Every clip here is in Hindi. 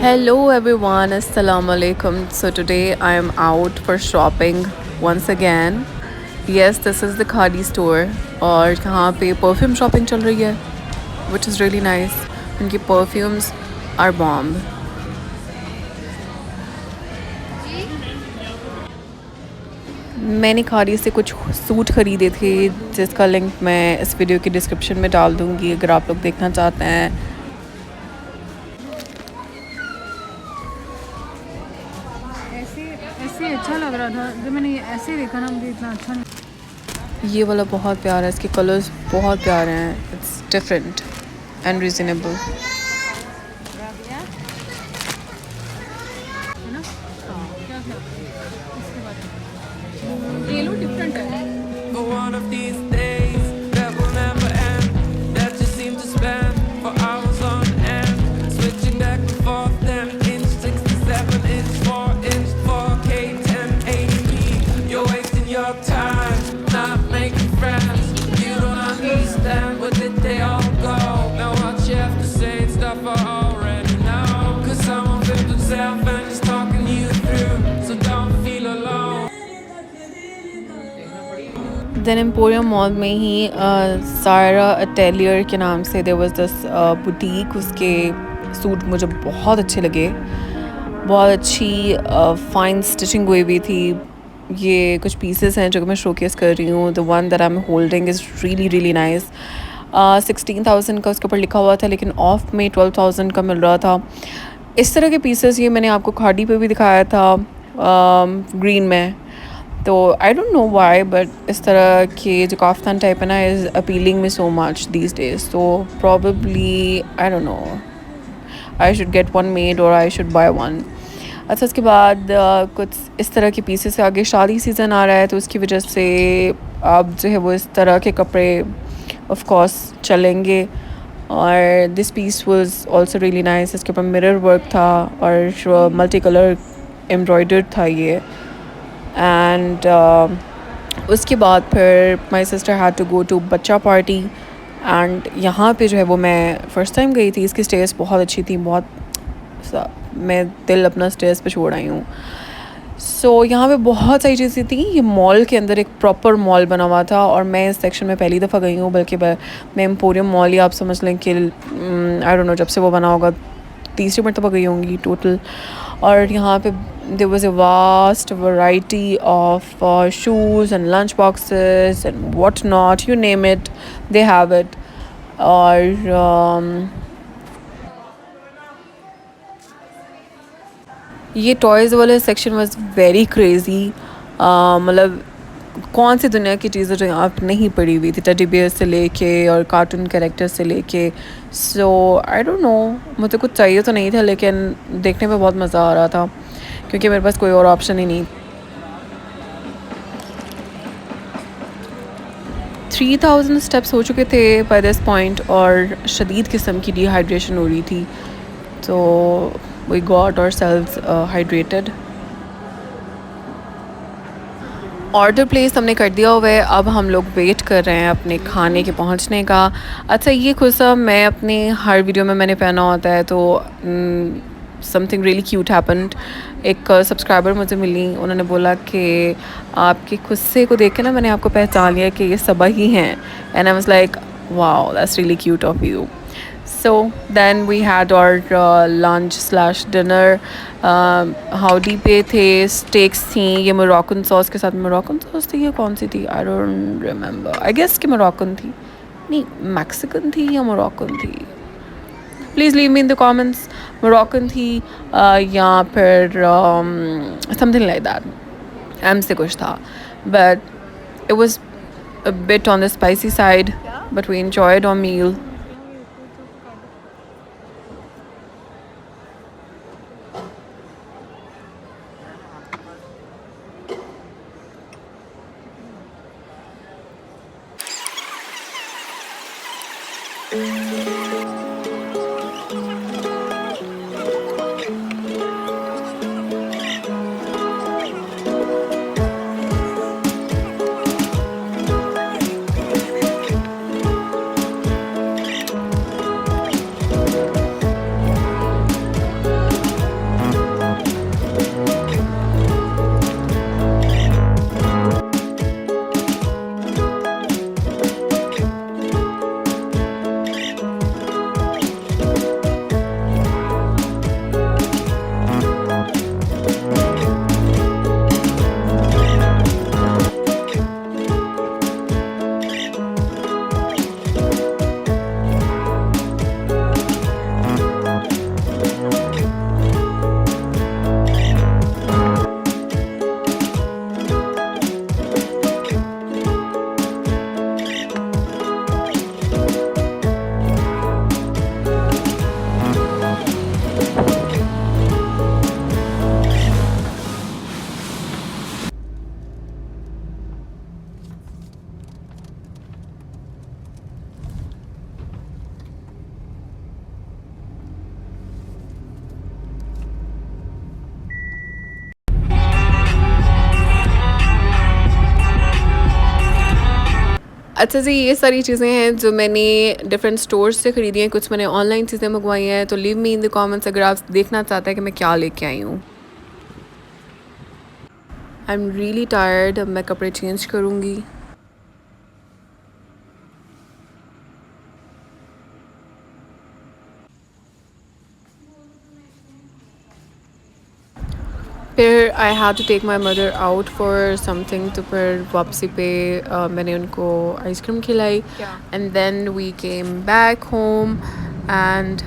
Hello everyone, Assalamu alaikum. So today I am out for shopping once again. Yes, this is the Khadi store और यहाँ पे perfume shopping चल रही है, which is really nice. उनकी perfumes are bomb. मैंने खादी से कुछ सूट ख़रीदे थे जिसका लिंक मैं इस वीडियो की डिस्क्रिप्शन में डाल दूँगी अगर आप लोग देखना चाहते हैं. ऐसे अच्छा लग रहा था जब मैंने ऐसे देखा ना मुझे इतना अच्छा नहीं. ये वाला बहुत प्यारा है, इसके कलर्स बहुत प्यारे हैं. It's different and reasonable. है ना क्या क्या इसके बाद ये लो डिफरेंट है. For one of these days that will never end, that just seem to spend for hours on end, switching back and forth, 10 inch, 67 inch, 4 inch, 4K, 1080p. You're wasting your time, not making friends. You don't understand where did they all go? Now what you have to say and stuff I already know. Cause someone filmed himself and is talking you through, so don't feel alone. Then emporium mall में ही सारा अटेलियर के नाम से देयर वाज दिस बुटीक. उसके सूट मुझे बहुत अच्छे लगे, बहुत अच्छी फाइन स्टिचिंग हुई हुई थी. ये कुछ पीसेस हैं जो मैं शोकेस कर रही हूँ. The one that I am holding is really really nice. 16,000 का उसके ऊपर लिखा हुआ था लेकिन ऑफ में 12,000 का मिल रहा था. इस तरह के पीसेस ये मैंने आपको खाड़ी पे भी दिखाया था ग्रीन में. तो I don't know why but इस तरह के जो काफ्तान टाइप है ना is appealing me so much these days. तो probably I don't know, I should get one made और आई शुड बाय वन. अच्छा, उसके बाद कुछ इस तरह के पीसेस से आगे शादी सीज़न आ रहा है तो उसकी वजह से अब जो है वो इस तरह के कपड़े ऑफ कोर्स चलेंगे. और this piece was also really nice. इसके ऊपर मिरर वर्क था और मल्टी कलर एम्ब्रॉयडर्ड था ये. एंड उसके बाद फिर my sister had to go to बच्चा पार्टी. एंड यहाँ पे जो है वो मैं फ़र्स्ट टाइम गई थी. इसकी स्टेज बहुत अच्छी थी, बहुत मैं दिल अपना स्टेज पे छोड़ आई हूँ. सो यहाँ पे बहुत सारी चीज़ें थी. ये मॉल के अंदर एक प्रॉपर मॉल बना हुआ था और मैं इस सेक्शन में पहली दफ़ा गई हूँ. बल्कि मैं एम्पोरियम मॉल ही आप समझ लें कि आई डोंट नो जब से वो बना होगा तीसरी मरतबा गई होंगी टोटल. और यहाँ पे there was a vast variety of shoes and lunch boxes and what not, you name it, they have it. और ये टॉयज़ वाले सेक्शन वाज वेरी क्रेज़ी. मतलब कौन सी दुनिया की चीज़ें जो यहाँ पे नहीं पड़ी हुई थी, टेडी बियर से लेके और कार्टून कैरेक्टर से लेके. सो आई डोंट नो, मुझे कुछ चाहिए तो नहीं था लेकिन देखने में बहुत मज़ा आ रहा था क्योंकि मेरे पास कोई और ऑप्शन ही नहीं. 3,000 स्टेप्स हो चुके थे बाय दिस पॉइंट और शदीद किस्म की डिहाइड्रेशन हो रही थी. तो we got ourselves hydrated. Order place हमने कर दिया हुआ है. अब हम लोग वेट कर रहे हैं अपने खाने के पहुंचने का. अच्छा, ये खुशा मैं अपने हर वीडियो में मैंने पहना होता है. तो समथिंग रियली क्यूट हैपेंड. एक सब्सक्राइबर मुझे मिली, उन्होंने बोला कि आपके खुस्से को देख के ना मैंने आपको पहचान लिया कि ये सबा ही हैं. And I was like wow, that's really cute of you. So then we had our lunch / dinner. Howdy पे थे, स्टेक्स थी. ये मोरक्कन सॉस के साथ, मोरक्कन सॉस थी या कौन सी थी I don't remember. I guess कि मोरक्कन थी, नहीं मैक्सिकन थी या मोरक्कन थी. Please leave me in the comments. Moroccan थी या फिर समथिंग लाइक दैट. एम से कुछ था but it was a bit on the spicy side but we enjoyed our meal. अच्छा जी, ये सारी चीज़ें हैं जो मैंने डिफरेंट स्टोर्स से ख़रीदी हैं, कुछ मैंने ऑनलाइन चीज़ें मंगवाई हैं। तो leave me in the comments अगर आप देखना चाहते हैं कि मैं क्या लेके आई हूँ। आई एम रियली टायर्ड, अब मैं कपड़े चेंज करूँगी। फिर I had to take my mother out for something, तो फिर वापसी पे मैंने उनको आइसक्रीम cream and then we came back home एंड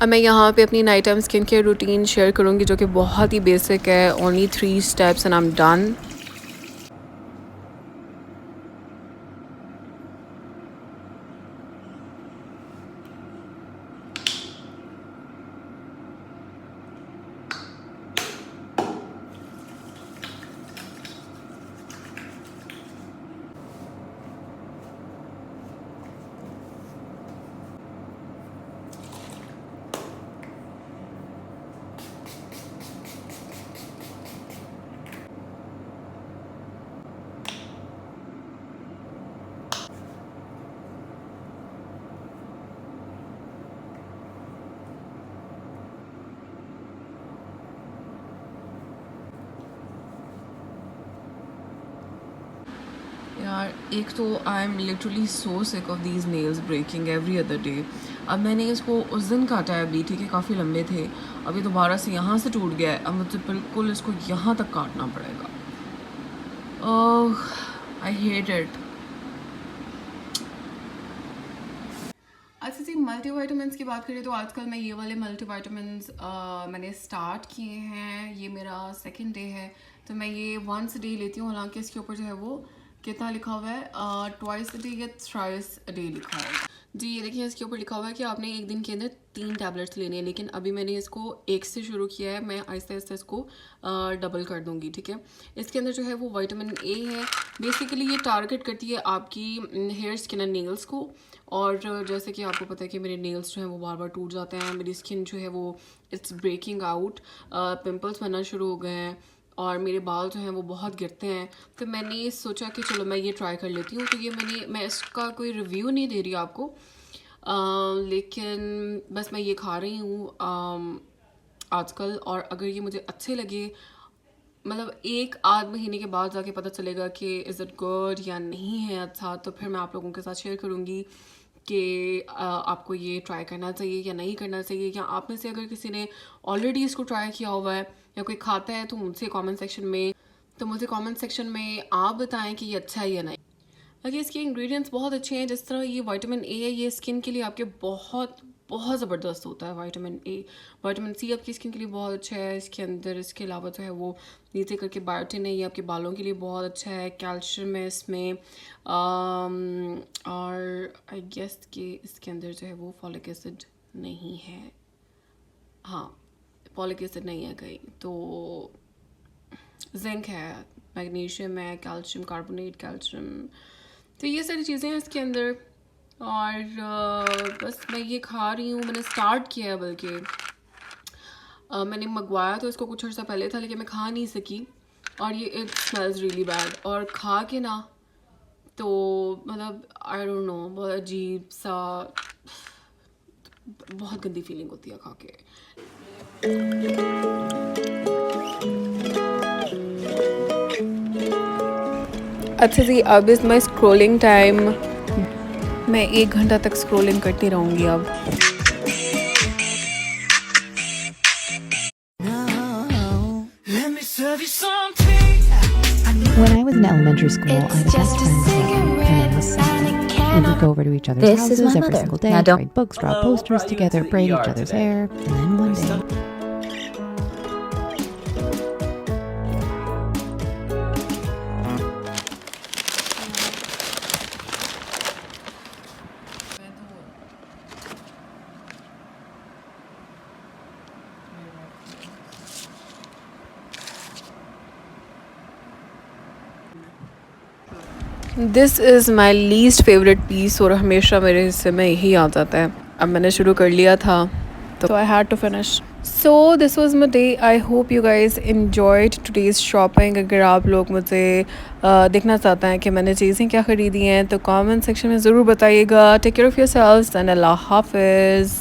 अब मैं यहाँ पे अपनी night time skin care routine share करूँगी जो कि बहुत ही बेसिक है, only 3 steps and I am done. यार एक तो I am literally so sick of these nails breaking every other day. अब मैंने इसको उस दिन काटा है अभी, ठीक है, काफ़ी लंबे थे, अभी दोबारा से यहाँ से टूट गया है, अब मुझे बिल्कुल इसको यहाँ तक काटना पड़ेगा। I hate it. अच्छा जी, मल्टीविटामिन्स की बात करें तो आजकल मैं ये वाले मल्टीविटामिन्स मैंने स्टार्ट किए हैं, ये मेरा 2nd डे है। तो मैं ये वंस डे लेती हूँ, हालांकि इसके ऊपर जो है वो कितना लिखा हुआ है, ट्वाइस अ डे या थ्राइस अ डे लिखा हुआ है जी। ये देखिए इसके ऊपर लिखा हुआ है कि आपने एक दिन के अंदर 3 टैबलेट्स लेने हैं, लेकिन अभी मैंने इसको 1 से शुरू किया है, मैं आहिस्ता आहिस्ता इसको डबल कर दूंगी, ठीक है। इसके अंदर जो है वो विटामिन ए है। बेसिकली ये टारगेट करती है आपकी हेयर, स्किन एंड नेल्स को। और जैसे कि आपको पता है कि मेरे नेल्स जो हैं वो बार बार टूट जाते हैं, मेरी स्किन जो है वो इट्स ब्रेकिंग आउट, पिंपल्स बनना शुरू हो गए हैं और मेरे बाल जो हैं वो बहुत गिरते हैं। तो मैंने सोचा कि चलो मैं ये ट्राई कर लेती हूँ। तो ये मैं इसका कोई रिव्यू नहीं दे रही आपको, लेकिन बस मैं ये खा रही हूँ आजकल, और अगर ये मुझे अच्छे लगे, मतलब 1 आध महीने के बाद जाके पता चलेगा कि इज़ इट गुड या नहीं है अच्छा, तो फिर मैं आप लोगों के साथ शेयर करूँगी कि आपको ये ट्राई करना चाहिए या नहीं करना चाहिए। या आप में से अगर किसी ने ऑलरेडी इसको ट्राई किया हुआ है या कोई खाता है तो मुझे कमेंट सेक्शन में आप बताएं कि ये अच्छा है या नहीं। बाकी इसके इंग्रेडिएंट्स बहुत अच्छे हैं, जिस तरह ये विटामिन ए है, ये स्किन के लिए आपके बहुत बहुत ज़बरदस्त होता है विटामिन ए। विटामिन सी आपकी स्किन के लिए बहुत अच्छा है इसके अंदर। इसके अलावा जो है वो नीचे करके बायोटिन है, ये आपके बालों के लिए बहुत अच्छा है। कैल्शियम है इसमें, और आई गेस कि इसके अंदर जो है वो फॉलिक एसिड नहीं है, हाँ फॉलिक एसिड नहीं है कहीं, तो जिंक है, मैग्नीशियम है, कैल्शियम कार्बोनेट, कैल्शियम, तो ये सारी चीज़ें हैं इसके अंदर। और बस मैं ये खा रही हूँ, मैंने स्टार्ट किया है, बल्कि मैंने मंगवाया तो इसको कुछ अर्सा पहले था, लेकिन मैं खा नहीं सकी और ये इट स्मेल्स रियली बैड। और खा के ना तो मतलब आई डोंट नो, बहुत अजीब सा, बहुत गंदी फीलिंग होती है खा के। अच्छा जी, अब इस माई स्क्रोलिंग टाइम, मैं 1 घंटा तक स्क्रोलिंग करती रहूँगी अब। When I was in elementary school, I had a best friend. Her name was Sandy. We would go over to each other's houses every single day, write books, draw posters together, braid each other's hair, and then one day. This is my least favourite piece और हमेशा मेरे हिस्से में यही आ जाता है। अब मैंने शुरू कर लिया था So I had to finish. So this was my day. I hope you guys enjoyed today's shopping. अगर आप लोग मुझे देखना चाहते हैं कि मैंने चीज़ें क्या ख़रीदी हैं तो कमेंट सेक्शन में ज़रूर बताइएगा. Take care of yourselves and अल्लाह हाफ़िज़.